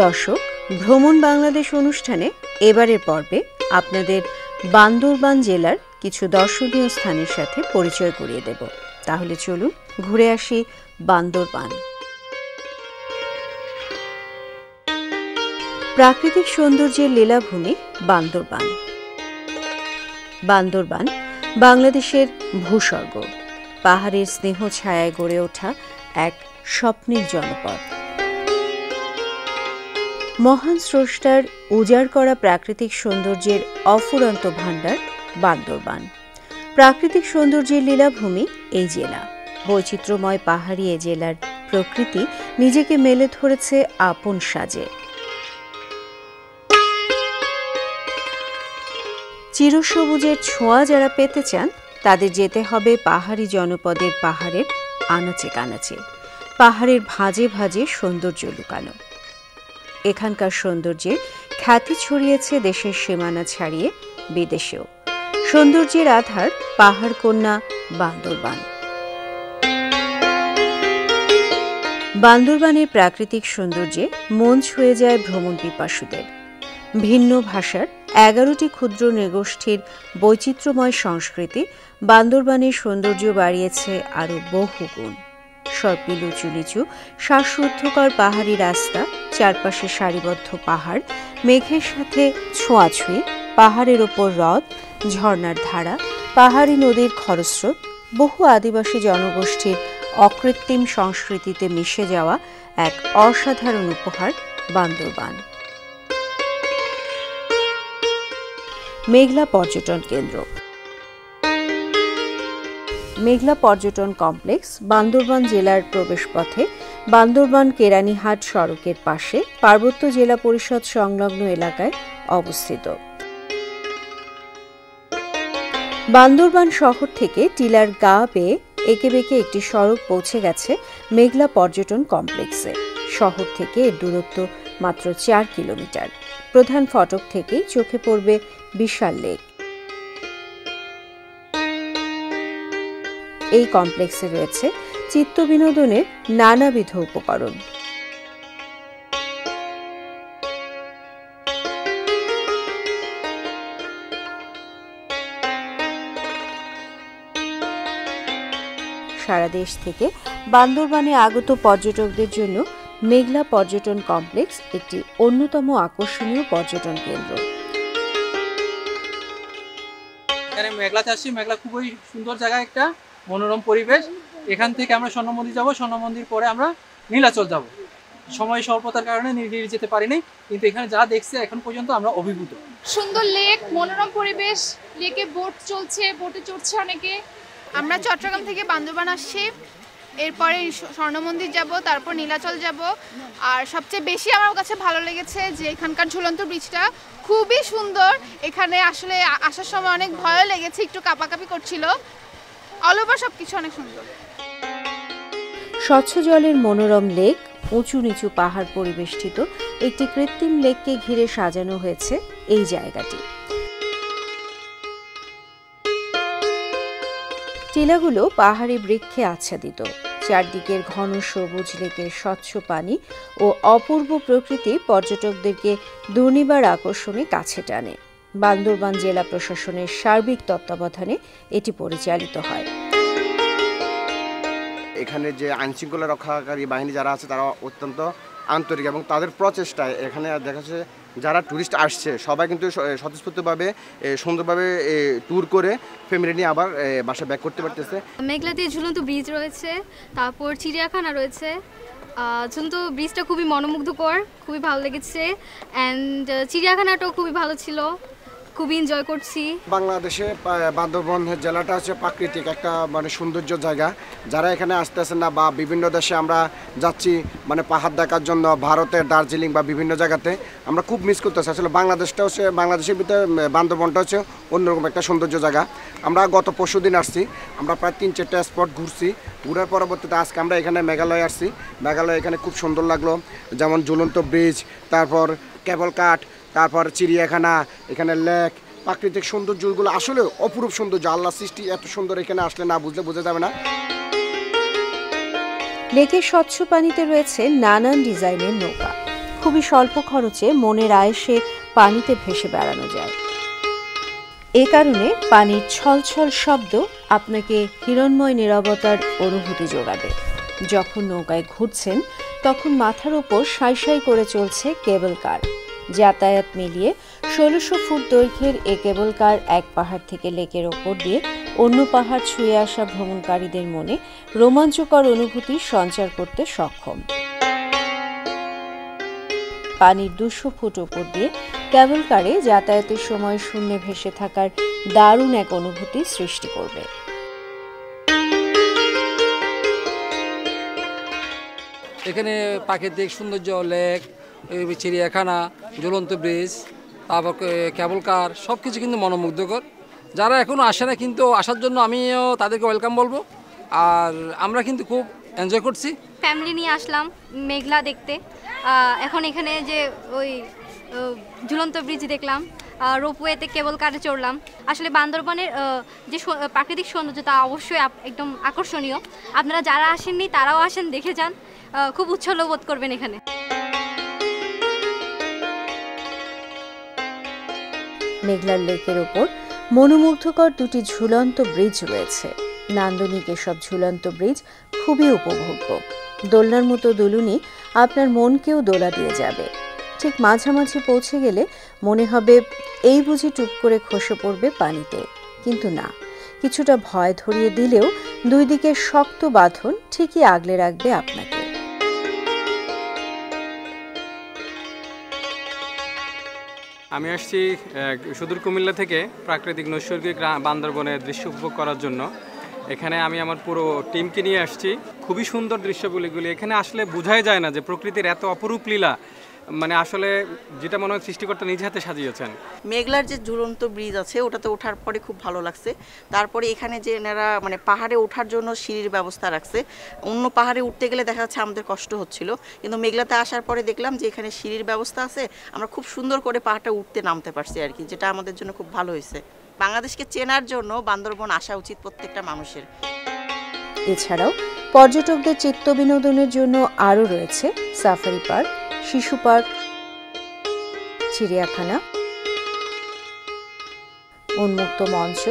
দর্শক, ভ্রমণ বাংলাদেশ অনুষ্ঠানে এবারের পর্বে আপনাদের বান্দরবান জেলার কিছু দর্শনীয় স্থানের সাথে পরিচয় করিয়ে দেব। তাহলে চলুন ঘুরে আসি বান্দরবান। প্রাকৃতিক সৌন্দর্যের লীলাভূমি বান্দরবান। বান্দরবান বাংলাদেশের ভূস্বর্গ, পাহাড়ের স্নেহ ছায়ায় গড়ে ওঠা এক স্বপ্নের জনপদ। মহান স্রষ্টার উজাড় করা প্রাকৃতিক সৌন্দর্যের অফুরন্ত ভাণ্ডার বান্দরবান। প্রাকৃতিক সৌন্দর্যের লীলাভূমি এই জেলা। বৈচিত্র্যময় পাহাড়ি এ জেলার প্রকৃতি নিজেকে মেলে ধরেছে আপন সাজে। চিরসবুজের ছোঁয়া যারা পেতে চান তাদের যেতে হবে পাহাড়ি জনপদের পাহাড়ের আনাচে কানাচে। পাহাড়ের ভাঁজে ভাঁজে সৌন্দর্য লুকানো। এখানকার সৌন্দর্যের খ্যাতি ছড়িয়েছে দেশের সীমানা ছাড়িয়ে বিদেশেও। সৌন্দর্যের আধার পাহাড় কন্যা বান্দরবান। বান্দরবানের প্রাকৃতিক সৌন্দর্যে মন ছুঁয়ে যায় ভ্রমণ পিপাসুদের। ভিন্ন ভাষার 11টি ক্ষুদ্র নৃগোষ্ঠীর বৈচিত্র্যময় সংস্কৃতি বান্দরবানের সৌন্দর্য বাড়িয়েছে আরও বহুগুণ। সর্পিল উঁচু নিচু শ্বাসরুদ্ধকর পাহাড়ি রাস্তা, চারপাশে সারিবদ্ধ পাহাড়, মেঘের সাথে ছোঁয়াছুঁয়ি, পাহাড়ের ওপর হ্রদ, ঝর্ণার ধারা, পাহাড়ি নদীর খরস্রোত, বহু আদিবাসী জনগোষ্ঠীর অকৃত্রিম সংস্কৃতিতে মিশে যাওয়া এক অসাধারণ উপহার বান্দরবান। মেঘলা পর্যটন কেন্দ্র। মেঘলা পর্যটন কমপ্লেক্স বান্দরবান জেলার প্রবেশপথে বান্দরবান কেরানীহাট সড়কের পাশে পার্বত্য জেলা পরিষদ সংলগ্ন এলাকায় অবস্থিত। বান্দরবান শহর থেকে টিলার গা বেয়ে এঁকে বেঁকে একটি সড়ক পৌঁছে গেছে মেঘলা পর্যটন কমপ্লেক্সে। শহর থেকে এর দূরত্ব মাত্র 4 কিলোমিটার। প্রধান ফটক থেকেই চোখে পড়বে বিশাল লেক। এই কমপ্লেক্সে রয়েছে চিত্ত বিনোদনের নানাবিধ উপকরণ। সারা দেশ থেকে বান্দরবানে আগত পর্যটকদের জন্য মেঘলা পর্যটন কমপ্লেক্স একটি অন্যতম আকর্ষণীয় পর্যটন কেন্দ্র। এখানে মেঘলাতে আসছি। মেঘলা খুবই সুন্দর জায়গা, একটা মনোরম পরিবেশ। এখান থেকে আমরা স্বর্ণ মন্দির যাবো, স্বর্ণ মন্দির পরে আমরা নীলাচল যাব। সময় স্বল্পতার কারণে নীলগিরি যেতে পারিনি, কিন্তু এখানে যা দেখছে এখন পর্যন্ত আমরা অভিভূত। সুন্দর লেক, মনোরম পরিবেশ, লেকে বোট চলছে, বোটে চড়ছে অনেকে। আমরা চট্টগ্রাম থেকে বান্দরবান আসছি, এরপরে স্বর্ণ মন্দির যাব, তারপর নীলাচল যাব। আর সবচেয়ে বেশি আমার কাছে ভালো লেগেছে যে এখানকার ঝুলন্ত ব্রিজটা খুবই সুন্দর। এখানে আসলে আসার সময় অনেক ভয়ও লেগেছে, একটু কাঁপাকাঁপি করছিল। অল ওভার সবকিছু অনেক সুন্দর। স্বচ্ছ জলের মনোরম লেক, উঁচু নিচু পাহাড় পরিবেষ্টিত একটি কৃত্রিম লেককে ঘিরে সাজানো হয়েছে এই জায়গাটি। টিলাগুলো পাহাড়ি বৃক্ষে আচ্ছাদিত। চারদিকের ঘন সবুজ লেকের স্বচ্ছ পানি ও অপূর্ব প্রকৃতি পর্যটকদেরকে দুর্নিবার আকর্ষণে কাছে টানে। বান্দরবান জেলা প্রশাসনের সার্বিক তত্ত্বাবধানে এটি পরিচালিত হয়। এখানে যে আইনশৃঙ্খলা রক্ষাকারী বাহিনী যারা আছে তারা অত্যন্ত আন্তরিক এবং তাদের প্রচেষ্টায় এখানে দেখা যাচ্ছে যারা ট্যুরিস্ট আসছে সবাই কিন্তু স্বতঃস্ফূর্তভাবে সুন্দরভাবে ট্যুর করে ফ্যামিলি নিয়ে আবার বাসায় ব্যাক করতে পারতেছে। মেঘলাতে ঝুলন্ত ব্রিজ রয়েছে, তারপর চিড়িয়াখানা রয়েছে। ঝুলন্ত ব্রিজটা খুবই মনোমুগ্ধকর, খুবই ভালো লেগেছে। অ্যান্ড চিড়িয়াখানাটাও খুবই ভালো ছিল, খুবই এনজয় করছি। বাংলাদেশে বান্দরবান জেলাটা হচ্ছে প্রাকৃতিক একটা সৌন্দর্য জায়গা। যারা এখানে আসতেছেন না বা বিভিন্ন দেশে আমরা যাচ্ছি পাহাড় দেখার জন্য, ভারতের দার্জিলিং বা বিভিন্ন জায়গাতে আমরা খুব মিস করতেছি। আসলে বাংলাদেশটা হচ্ছে, বাংলাদেশের ভিতরে বান্দরবানটা হচ্ছে অন্যরকম একটা সৌন্দর্য জায়গা। আমরা গত পরশু দিন আসছি, আমরা প্রায় 3-4টা স্পট ঘুরছি। ঘুরার পরবর্তীতে আজকে আমরা এখানে মেঘালয় আসছি। মেঘালয় এখানে খুব সুন্দর লাগলো, যেমন ঝুলন্ত ব্রিজ, তারপর কেবল কাঠ, তারপর চিড়িয়াখানা, এখানে লেক, প্রাকৃতিক সৌন্দর্যগুলো আসলে অপরূপ সৌন্দর্য। আল্লাহ সৃষ্টি এত সুন্দর, এখানে আসলে না বুঝলে বোঝা যাবে না। লেকের স্বচ্ছ পানিতে রয়েছে নানান ডিজাইনের নৌকা। খুবই স্বল্প খরচে মনের আয়েসে পানিতে ভেসে বেড়ানো যায়। এ কারণে পানির ছলছল শব্দ আপনাকে হিরণ্ময় নীরবতার অনুভূতি যোগাবে। যখন নৌকায় ঘুরছেন তখন মাথার উপর সাই সাই করে চলছে কেবল কার। যাতায়াত মিলিয়ে ১৬০০ ফুট দৈর্ঘ্যের এ কেবল কার এক পাহাড় থেকে লেকের ওপর দিয়ে অন্য পাহাড় ছুঁয়ে আসা ভ্রমণকারীদের মনে রোমাঞ্চকর অনুভূতি সঞ্চার করতে সক্ষম। পানির ২০০ ফুট ওপর দিয়ে কেবল কারে যাতায়াতের সময় শূন্যে ভেসে থাকার দারুণ এক অনুভূতি সৃষ্টি করবে। এখানে প্রাকৃতিক সৌন্দর্য, লেক, চিড়িয়াখানা, ঝুলন্ত ব্রিজ, তারপর কেবল কার সব কিছু কিন্তু মনোমুগ্ধকর। যারা এখনও আসে না কিন্তু আসার জন্য আমিও তাদেরকে ওয়েলকাম বলবো। আর আমরা কিন্তু খুব এনজয় করছি। ফ্যামিলি নিয়ে আসলাম মেঘলা দেখতে। এখন এখানে যে ওই ঝুলন্ত ব্রিজ দেখলাম, রোপওয়েতে কেবল কারে চড়লাম। আসলে বান্দরবানের যে প্রাকৃতিক সৌন্দর্য তা অবশ্যই একদম আকর্ষণীয়। আপনারা যারা আসেননি তারাও আসেন, দেখে যান, খুব উচ্ছ্বল বোধ করবেন এখানে। মেঘলার লেকের ওপর মনোমুগ্ধকর দুটি ঝুলন্ত ব্রিজ রয়েছে। নান্দনিক এসব ঝুলন্ত ব্রিজ খুবই উপভোগ্য। দোলনার মতো দুলুনি আপনার মনকেও দোলা দিয়ে যাবে। ঠিক মাঝামাঝি পৌঁছে গেলে মনে হবে এই বুঝি টুপ করে খসে পড়বে পানিতে, কিন্তু না, কিছুটা ভয় ধরিয়ে দিলেও দুই দিকের শক্ত বাঁধন ঠিকই আগলে রাখবে আপনাকে। আমি আসছি সুদূর কুমিল্লা থেকে প্রাকৃতিক নৈসর্গিক বান্দরবনের দৃশ্য উপভোগ করার জন্য। এখানে আমি আমার পুরো টিমকে নিয়ে আসছি। খুবই সুন্দর দৃশ্যগুলিগুলি এখানে আসলে বোঝাই যায় না যে প্রকৃতির এত অপরূপ লীলা, মানে আসলে যেটা মনে হয় সৃষ্টিকর্তা নিজ হাতে সাজিয়েছেন। মেঘলার যে ঝুলন্ত ব্রিজ আছে ওটাতে ওঠার পরে খুব ভালো লাগছে। তারপরে এখানে যে এনারা মানে পাহাড়ে ওঠার জন্য সিঁড়ির ব্যবস্থা রাখছে। অন্য পাহাড়ে উঠতে গেলে দেখা যাচ্ছে আমাদের কষ্ট হচ্ছিল, কিন্তু মেঘলাতে আসার পরে দেখলাম যে এখানে সিঁড়ির ব্যবস্থা আছে, আমরা খুব সুন্দর করে পাহাড়টা উঠতে নামতে পারছি আর কি, যেটা আমাদের জন্য খুব ভালো হয়েছে। বাংলাদেশকে চেনার জন্য বান্দরবন আসা উচিত প্রত্যেকটা মানুষের। এছাড়াও পর্যটকদের চিত্ত বিনোদনের জন্য আরও রয়েছে সাফারি পার্ক, শিশু পার্ক, চিড়িয়াখানা, উন্মুক্ত মঞ্চ,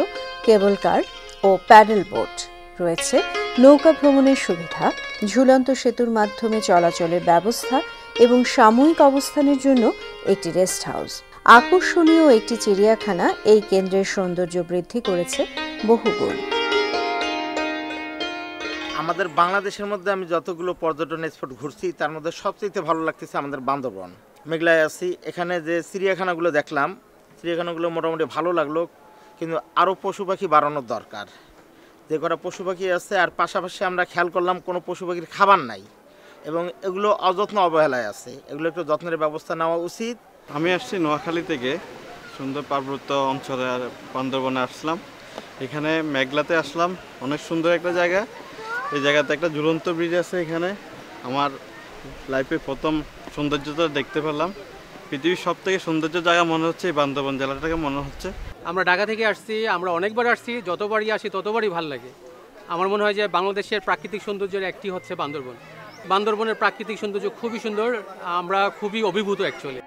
কেবল কার ও প্যাডেল বোট। রয়েছে নৌকা ভ্রমণের সুবিধা, ঝুলন্ত সেতুর মাধ্যমে চলাচলের ব্যবস্থা এবং সাময়িক অবস্থানের জন্য একটি রেস্ট হাউস। আকর্ষণীয় একটি চিড়িয়াখানা এই কেন্দ্রের সৌন্দর্য বৃদ্ধি করেছে বহুগুণ। আমাদের বাংলাদেশের মধ্যে আমি যতগুলো পর্যটন স্পট ঘুরছি তার মধ্যে সবচেয়ে ভালো লাগতেছে আমাদের বান্দরবন। মেঘলায় আছি, এখানে যে চিড়িয়াখানাগুলো দেখলাম, চিড়িয়াখানাগুলো মোটামুটি ভালো লাগলো, কিন্তু আরও পশু পাখি বাড়ানোর দরকার। যে কটা পশু পাখি আছে, আর পাশাপাশি আমরা খেয়াল করলাম কোনো পশু পাখির খাবার নাই এবং এগুলো অযত্ন অবহেলায় আছে, এগুলো একটু যত্নের ব্যবস্থা নেওয়া উচিত। আমি আসছি নোয়াখালী থেকে, সুন্দর পার্বত্য অঞ্চলে বান্দরবনে আসলাম। এখানে মেঘলাতে আসলাম, অনেক সুন্দর একটা জায়গা। এই জায়গাতে একটা ঝুলন্ত ব্রিজ আছে। এখানে আমার লাইফে প্রথম সৌন্দর্যতা দেখতে পেলাম। পৃথিবীর সব থেকে সৌন্দর্য জায়গা মনে হচ্ছে এই বান্দরবন জেলাটাকে মনে হচ্ছে। আমরা ঢাকা থেকে আসছি, আমরা অনেকবার আসছি, যতবারই আসি ততবারই ভালো লাগে। আমার মনে হয় যে বাংলাদেশের প্রাকৃতিক সৌন্দর্যের একটি হচ্ছে বান্দরবন। বান্দরবনের প্রাকৃতিক সৌন্দর্য খুবই সুন্দর, আমরা খুবই অভিভূত অ্যাকচুয়ালি।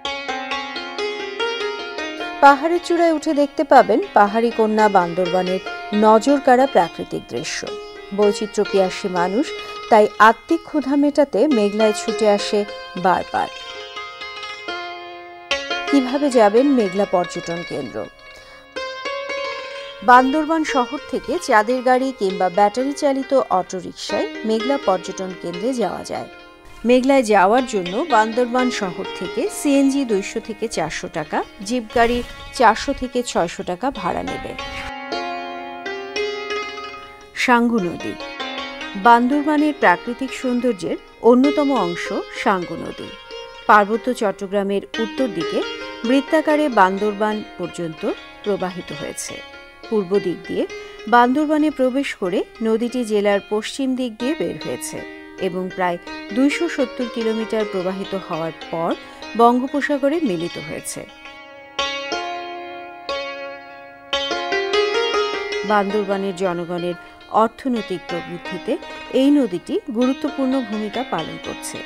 পাহাড়ের চূড়ায় উঠে দেখতে পাবেন পাহাড়ি কন্যা বান্দরবানের নজরকাড়া প্রাকৃতিক দৃশ্য। বৈচিত্র্য পিয়াসী মানুষ তাই আত্মিক ক্ষুধা মেটাতে মেঘলায় ছুটে আসে বারবার। কিভাবে যাবেন মেঘলা পর্যটন কেন্দ্র? বান্দরবান শহর থেকে চাঁদের গাড়ি কিংবা ব্যাটারি চালিত অটোরিকশায় মেঘলা পর্যটন কেন্দ্রে যাওয়া যায়। মেঘলায় যাওয়ার জন্য বান্দরবান শহর থেকে সিএনজি 200 থেকে 400 টাকা, জিপ গাড়ি 400 থেকে 600 টাকা ভাড়া নেবে। সাঙ্গু নদী বান্দরবানের প্রাকৃতিক সৌন্দর্যের অন্যতম অংশ সাঙ্গু নদী। পার্বত্য চট্টগ্রামের উত্তর দিকে বৃত্তাকারে বান্দরবান পর্যন্ত প্রবাহিত হয়েছে। পূর্ব দিক দিয়ে বান্দরবানে প্রবেশ করে নদীটি জেলার পশ্চিম দিক দিয়ে বের হয়েছে এবং প্রায় 270 কিলোমিটার প্রবাহিত হওয়ার পর বঙ্গোপসাগরে মিলিত হয়েছে। বান্দরবানের জনগণের অর্থনৈতিক প্রবৃদ্ধিতে এই নদীটি গুরুত্বপূর্ণ ভূমিকা পালন করছে।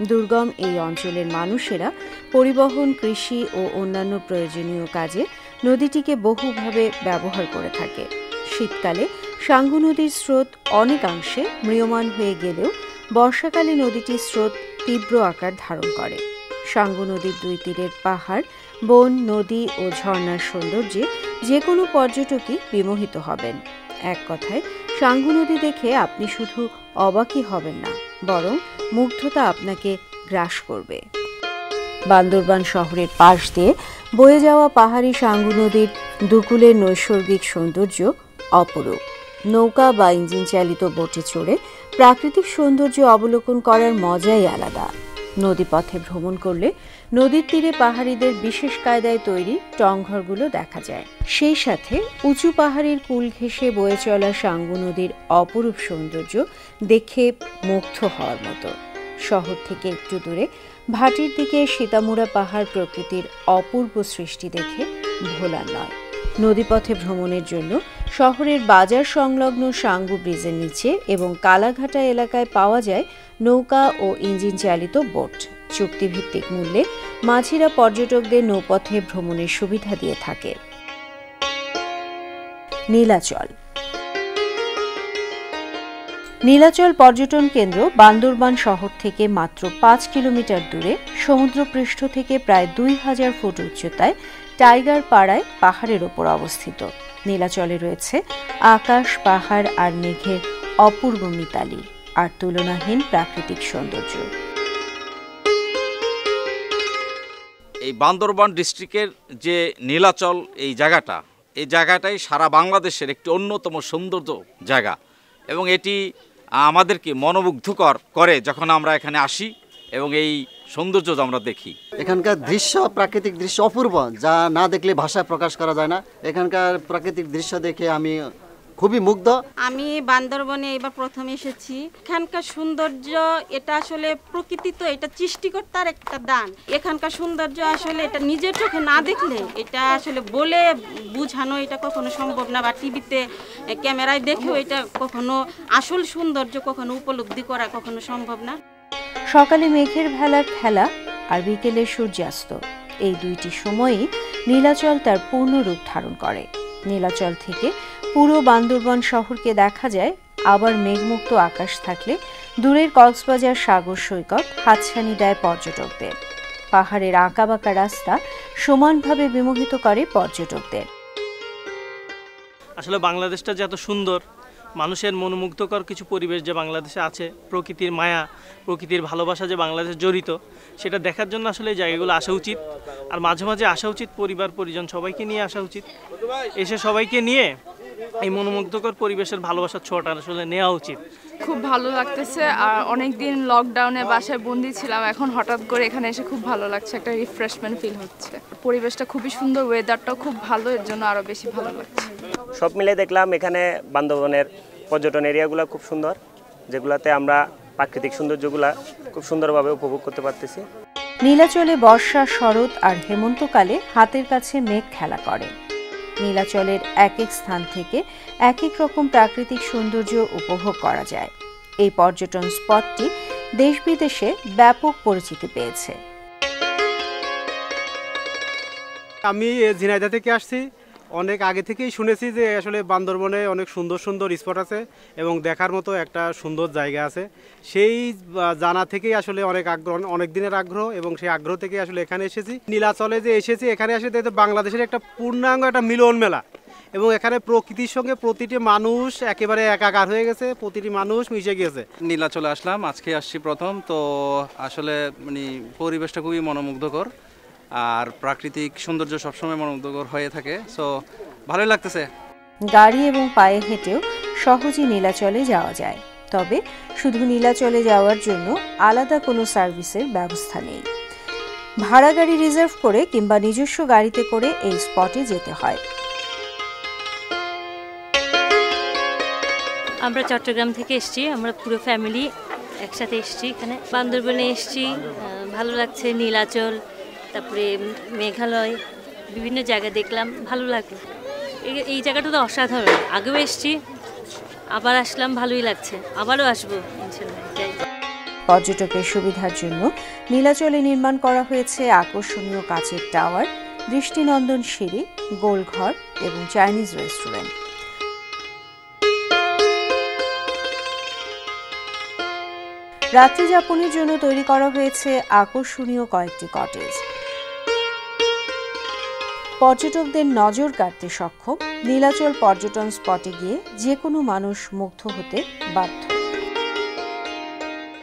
দুর্গম এই অঞ্চলের মানুষেরা পরিবহন, কৃষি ও অন্যান্য প্রয়োজনীয় কাজে নদীটিকে বহুভাবে ব্যবহার করে থাকে। শীতকালে সাঙ্গু নদীর স্রোত অনেকাংশে ম্রিয়মাণ হয়ে গেলেও বর্ষাকালে নদীটির স্রোত তীব্র আকার ধারণ করে। সাঙ্গু নদীর দুই তীরের পাহাড়, বন, নদী ও ঝর্ণার সৌন্দর্যে যে কোনো পর্যটকই বিমোহিত হবেন। এক কথায়, সাঙ্গু নদী দেখে আপনি শুধু অবাকই হবেন না, বরং মুগ্ধতা আপনাকে গ্রাস করবে। বান্দরবান শহরের পাশ দিয়ে বয়ে যাওয়া পাহাড়ি সাঙ্গু নদীর দুকুলের নৈসর্গিক সৌন্দর্য অপরূপ। নৌকা বা ইঞ্জিন চালিত বোটে চড়ে প্রাকৃতিক সৌন্দর্য অবলোকন করার মজাই আলাদা। নদীপথে ভ্রমণ করলে নদীর তীরে পাহাড়িদের বিশেষ কায়দায় তৈরি টংঘরগুলো দেখা যায়। সেই সাথে উঁচু পাহাড়ের কুল ঘেঁষে বয়ে চলা সাঙ্গু নদীর অপরূপ সৌন্দর্য দেখে মুগ্ধ হওয়ার মতো। শহর থেকে একটু দূরে ভাটির দিকে সীতামুড়া পাহাড় প্রকৃতির অপূর্ব সৃষ্টি দেখে ভোলার নয়। নদীপথে ভ্রমণের জন্য শহরের বাজার সংলগ্ন সাঙ্গু ব্রিজের নিচে এবং কালাঘাটা এলাকায় পাওয়া যায় নৌকা ও ইঞ্জিন চালিত বোট। চুক্তিভিত্তিক মূল্যে মাঝিরা পর্যটকদের নৌপথে ভ্রমণের সুবিধা দিয়ে থাকে। নীলাচল। নীলাচল পর্যটন কেন্দ্র বান্দরবান শহর থেকে মাত্র 5 কিলোমিটার দূরে সমুদ্রপৃষ্ঠ থেকে প্রায় 2000 ফুট উচ্চতায় টাইগার পাড়ায় পাহাড়ের ওপর অবস্থিত। নীলাচলে রয়েছে আকাশ, পাহাড় আর মেঘের অপূর্ব মিতালি আর তুলনাহীন প্রাকৃতিক সৌন্দর্য। এই বান্দরবান ডিস্ট্রিক্টের যে নীলাচল এই জায়গাটাই সারা বাংলাদেশের একটি অন্যতম সৌন্দর্য জায়গা এবং এটি আমাদেরকে মনোমুগ্ধকর করে যখন আমরা এখানে আসি এবং এই সৌন্দর্য আমরা দেখি। এখানকার দৃশ্য, প্রাকৃতিক দৃশ্য অপূর্ব, যা না দেখলে ভাষায় প্রকাশ করা যায় না। এখানকার প্রাকৃতিক দৃশ্য দেখে আমি খুবই মুগ্ধ। আমি বান্দরবনে এবার প্রথম এসেছি। এখানকার সৌন্দর্য, এটা আসলে প্রকৃতি, তো এটা সৃষ্টিকর্তার একটা দান। এখানকার সৌন্দর্য আসলে এটা নিজের চোখে না দেখলে এটা আসলে বলে বোঝানো এটা কখনো সম্ভব না, বা টিভিতে ক্যামেরায় দেখেও এটা কখনো আসল সৌন্দর্য কখনো উপলব্ধি করা কখনো সম্ভব না। সকালে মেঘের ভেলার খেলা আর বিকেলে সূর্যাস্ত, এই দুইটি সময়ই নীলাচল তার পূর্ণ রূপ ধারণ করে। নীলাচল থেকে পুরো বান্দরবান শহরকে দেখা যায়। আবার মেঘমুক্ত আকাশ থাকলে দূরের কক্সবাজার সাগর সৈকত হাতছানি দেয় পর্যটকদের। পাহাড়ের আঁকাবাঁকা রাস্তা সমানভাবে বিমোহিত করে পর্যটকদের। আসলে বাংলাদেশটা যে এত সুন্দর, মানুষের মনোমুগ্ধকর কিছু পরিবেশ যে বাংলাদেশে আছে, প্রকৃতির মায়া, প্রকৃতির ভালোবাসা যে বাংলাদেশে জড়িত, সেটা দেখার জন্য আসলে এই জায়গাগুলো আসা উচিত। আর মাঝে মাঝে আসা উচিত, পরিবার পরিজন সবাইকে নিয়ে আসা উচিত। এসে সবাইকে নিয়ে এই মনোমুগ্ধকর পরিবেশের ভালোবাসার ছোঁয়াটা আসলে নেওয়া উচিত। খুব ভালো লাগতেছে। আর অনেক দিন লকডাউনে বাসায় বন্দি ছিলাম, এখন হঠাৎ করে এখানে এসে খুব ভালো লাগছে, একটা রিফ্রেশমেন্ট ফিল হচ্ছে। পরিবেশটা খুবই সুন্দর, ওয়েদারটাও খুব ভালো, এর জন্য আরও বেশি ভালো লাগছে। সব মিলে দেখলাম এখানে বান্দরবনের পর্যটন এরিয়াগুলো খুব সুন্দর, যেগুলোতে আমরা প্রাকৃতিক সৌন্দর্যগুলা খুব সুন্দরভাবে উপভোগ করতে পারতেছি। নীলাচলে বর্ষা, শরৎ আর হেমন্তকালে হাতের কাছে মেঘ খেলা করে। নীলাচলের এক এক স্থান থেকে এক এক রকম প্রাকৃতিক সৌন্দর্য উপভোগ করা যায়। এই পর্যটন স্পটটি দেশ বিদেশে ব্যাপক পরিচিতি পেয়েছে। আমি ঝিনাইদহ থেকে আসছি। অনেক আগে থেকেই শুনেছি যে আসলে বান্দরবনে অনেক সুন্দর সুন্দর স্পট আছে এবং দেখার মতো একটা সুন্দর জায়গা আছে। সেই জানা থেকেই আসলে অনেক দিনের আগ্রহ এবং সেই আগ্রহ থেকে আসলে এখানে এসেছি। নীলাচলে যে এসেছি, এখানে এসে দেখতে বাংলাদেশের একটা পূর্ণাঙ্গ একটা মিলন মেলা এবং এখানে প্রকৃতির সঙ্গে প্রতিটি মানুষ একেবারে একাকার হয়ে গেছে, প্রতিটি মানুষ মিশে গেছে। নীলাচলে আসলাম, আজকে আসছি প্রথম। তো আসলে মানে পরিবেশটা খুবই মনোমুগ্ধকর আর প্রাকৃতিক সৌন্দর্য সবসময় মনোমুগ্ধকর হয়ে থাকে। সো ভালোই লাগতেছে। গাড়ি এবং পায়ে হেঁটেও সহজেই নীলাচলে যাওয়া যায়, তবে শুধু নীলাচলে যাওয়ার জন্য আলাদা কোনো সার্ভিসের ব্যবস্থা নেই। ভাড়া গাড়ি রিজার্ভ করে কিংবা নিজস্ব গাড়িতে করে এই স্পটে যেতে হয়। আমরা চট্টগ্রাম থেকে এসেছি, আমরা পুরো ফ্যামিলি একসাথে এসেছি এখানে। বান্দরবনে এসেছি, ভালো লাগছে। নীলাচল, তারপরে মেঘালয়, বিভিন্ন জায়গা দেখলাম, ভালো লাগলো। এই জায়গাটা তো অসাধারণ, আগেও এসেছি, আবার আসলাম, ভালোই লাগছে, আবারও আসবো ইনশাআল্লাহ। পর্যটকের সুবিধার জন্য নীলাচলে নির্মাণ করা হয়েছে আকর্ষণীয় কাচের টাওয়ার, দৃষ্টিনন্দন সিঁড়ি, গোলঘর এবং চাইনিজ রেস্টুরেন্ট। রাত্রি যাপনের জন্য তৈরি করা হয়েছে আকর্ষণীয় কয়েকটি কটেজ। পর্যটকদের নজর কাড়তে সক্ষম নীলাচল পর্যটন স্পটে গিয়ে যে কোনো মানুষ মুগ্ধ হতে বাধ্য।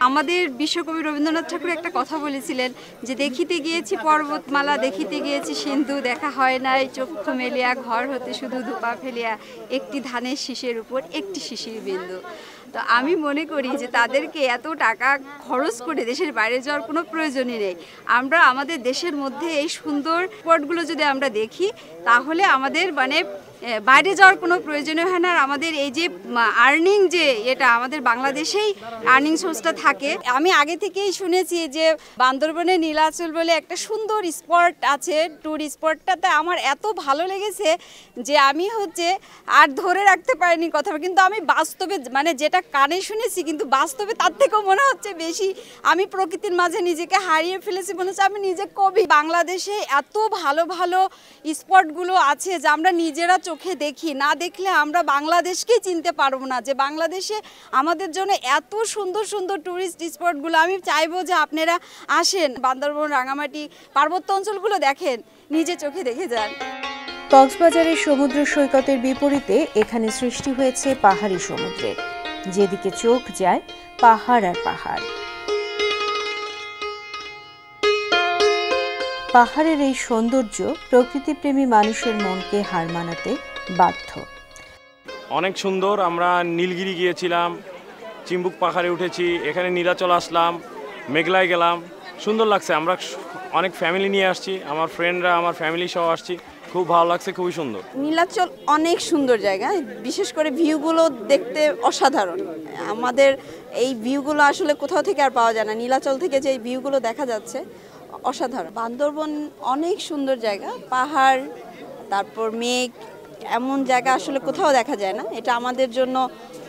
আমাদের বিশ্বকবি রবীন্দ্রনাথ ঠাকুর একটা কথা বলেছিলেন যে দেখিতে গিয়েছি পর্বতমালা, দেখিতে গিয়েছি সিন্ধু, দেখা হয় নাই চক্ষু মেলিয়া, ঘর হতে শুধু ধোপা ফেলিয়া, একটি ধানের শীষের উপর একটি শিশির বিন্দু। তো আমি মনে করি যে তাদেরকে এত টাকা খরচ করে দেশের বাইরে যাওয়ার কোনো প্রয়োজনই নেই। আমরা আমাদের দেশের মধ্যে এই সুন্দর স্পটগুলো যদি আমরা দেখি তাহলে আমাদের বাইরে যাওয়ার কোনো প্রয়োজনই হয় না। আর আমাদের এই যে আর্নিং যে এটা আমাদের বাংলাদেশেই আর্নিং সোর্সটা থাকে। আমি আগে থেকেই শুনেছি যে বান্দরবনে নীলাচল বলে একটা সুন্দর স্পট আছে, ট্যুর স্পটটাতে আমার এত ভালো লেগেছে যে আমি আর ধরে রাখতে পারিনি কথা, কিন্তু আমি বাস্তবে যেটা কানে শুনেছি কিন্তু বাস্তবে তার থেকেও মনে হচ্ছে বেশি আমি প্রকৃতির মাঝে নিজেকে হারিয়ে ফেলেছি, মনে হচ্ছে আমি নিজে কবি। বাংলাদেশে এত ভালো ভালো স্পটগুলো আছে যে আমরা নিজেরা চোখে দেখি, না দেখলে আমরা বাংলাদেশকেই চিনতে পারবো না যে বাংলাদেশে আমাদের জন্য এত সুন্দর সুন্দর ট্যুরিস্ট স্পটগুলো। আমি চাইবো যে আপনারা আসেন, বান্দরবন, রাঙামাটি, পার্বত্য অঞ্চলগুলো দেখেন, নিজে চোখে দেখে যান। কক্সবাজারের সমুদ্র সৈকতের বিপরীতে এখানে সৃষ্টি হয়েছে পাহাড়ি সমুদ্রের, যেদিকে চোখ যায় পাহাড় আর পাহাড়। পাহাড়ের এই সৌন্দর্য প্রকৃতিপ্রেমী মানুষের মনকে হার মানাতে বাধ্য। অনেক সুন্দর। আমরা নীলগিরি গিয়েছিলাম, চিম্বুক পাহাড়ে উঠেছি, এখানে নীলাচল আসলাম, মেঘলায় গেলাম, সুন্দর লাগছে। আমরা অনেক ফ্যামিলি নিয়ে আসছি, আমার ফ্রেন্ডরা, আমার ফ্যামিলি সহ আসছি, খুব ভালো লাগছে, খুবই সুন্দর। নীলাচল অনেক সুন্দর জায়গা, বিশেষ করে ভিউগুলো দেখতে অসাধারণ। আমাদের এই ভিউগুলো আসলে কোথাও থেকে আর পাওয়া যায় না, নীলাচল থেকে যে ভিউগুলো দেখা যাচ্ছে অসাধারণ। বান্দরবন অনেক সুন্দর জায়গা, পাহাড়, তারপর মেঘ, এমন জায়গা আসলে কোথাও দেখা যায় না। এটা আমাদের জন্য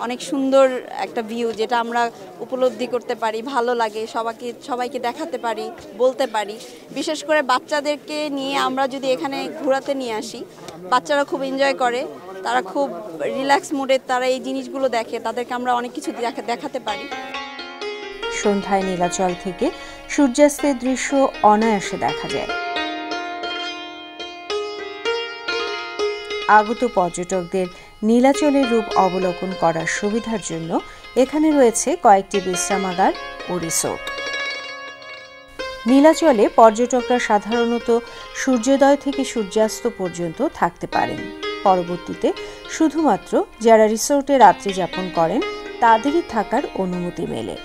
অনেক সুন্দর একটা ভিউ, যেটা আমরা উপলব্ধি করতে পারি, ভালো লাগে, সবাইকে দেখাতে পারি, বলতে পারি। বিশেষ করে বাচ্চাদেরকে নিয়ে আমরা যদি এখানে ঘোরাতে নিয়ে আসি, বাচ্চারা খুব এনজয় করে, তারা খুব রিল্যাক্স মুডে তারা এই জিনিসগুলো দেখে, তাদেরকে আমরা অনেক কিছু দেখাতে পারি। সন্ধ্যায় নীলাচল থেকে সূর্যাস্তের দৃশ্য অনায়াসে দেখা যায়। আগত পর্যটকদের নীলাচলের রূপ অবলোকন করার সুবিধার জন্য এখানে রয়েছে কয়েকটি বিশ্রামাগার ও রিসোর্ট। নীলাচলে পর্যটকরা সাধারণত সূর্যোদয় থেকে সূর্যাস্ত পর্যন্ত থাকতে পারেন। পরবর্তীতে শুধুমাত্র যারা রিসোর্টে রাত্রি যাপন করেন তাদেরই থাকার অনুমতি মেলে।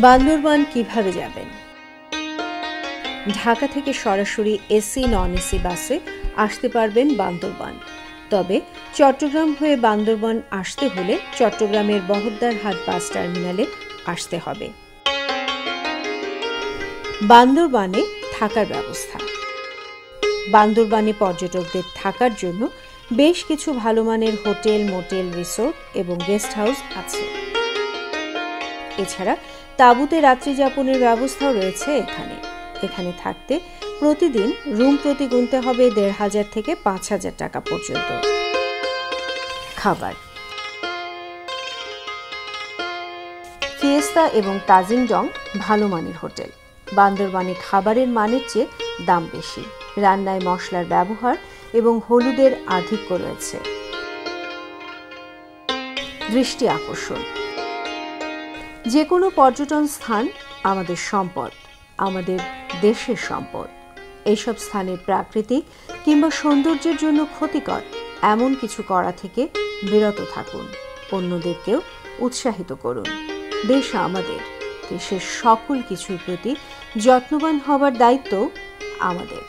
বান্দরবান কিভাবে যাবেন? ঢাকা থেকে সরাসরি এসি নন এসি বাসে আসতে পারবেন বান্দরবান। তবে চট্টগ্রাম হয়ে বান্দরবান আসতে হলে চট্টগ্রামের বহদ্দারহাট বাস টার্মিনালে আসতে হবে। বান্দরবানে থাকার ব্যবস্থা। বান্দরবানে পর্যটকদের থাকার জন্য বেশ কিছু ভালো মানের হোটেল, মোটেল, রিসোর্ট এবং গেস্ট হাউস আছে। এছাড়া তাঁবুতে রাত্রি যাপনের ব্যবস্থাও রয়েছে এখানে থাকতে প্রতিদিন রুম প্রতি গুনতে হবে ১৫০০ থেকে ৫০০০ টাকা পর্যন্ত। খাবার। ফিয়েস্তা এবং তাজিংডং ভালো মানের হোটেল। বান্দরবানে খাবারের মানের চেয়ে দাম বেশি। রান্নায় মশলার ব্যবহার এবং হলুদের আধিক্য রয়েছে। দৃষ্টি আকর্ষণ। যে কোনো পর্যটন স্থান আমাদের সম্পদ, আমাদের দেশের সম্পদ। এইসব স্থানের প্রাকৃতিক কিংবা সৌন্দর্যের জন্য ক্ষতিকর এমন কিছু করা থেকে বিরত থাকুন। অন্যদেরকেও উৎসাহিত করুন। দেশ আমাদের, দেশের সকল কিছুর প্রতি যত্নবান হবার দায়িত্ব আমাদের।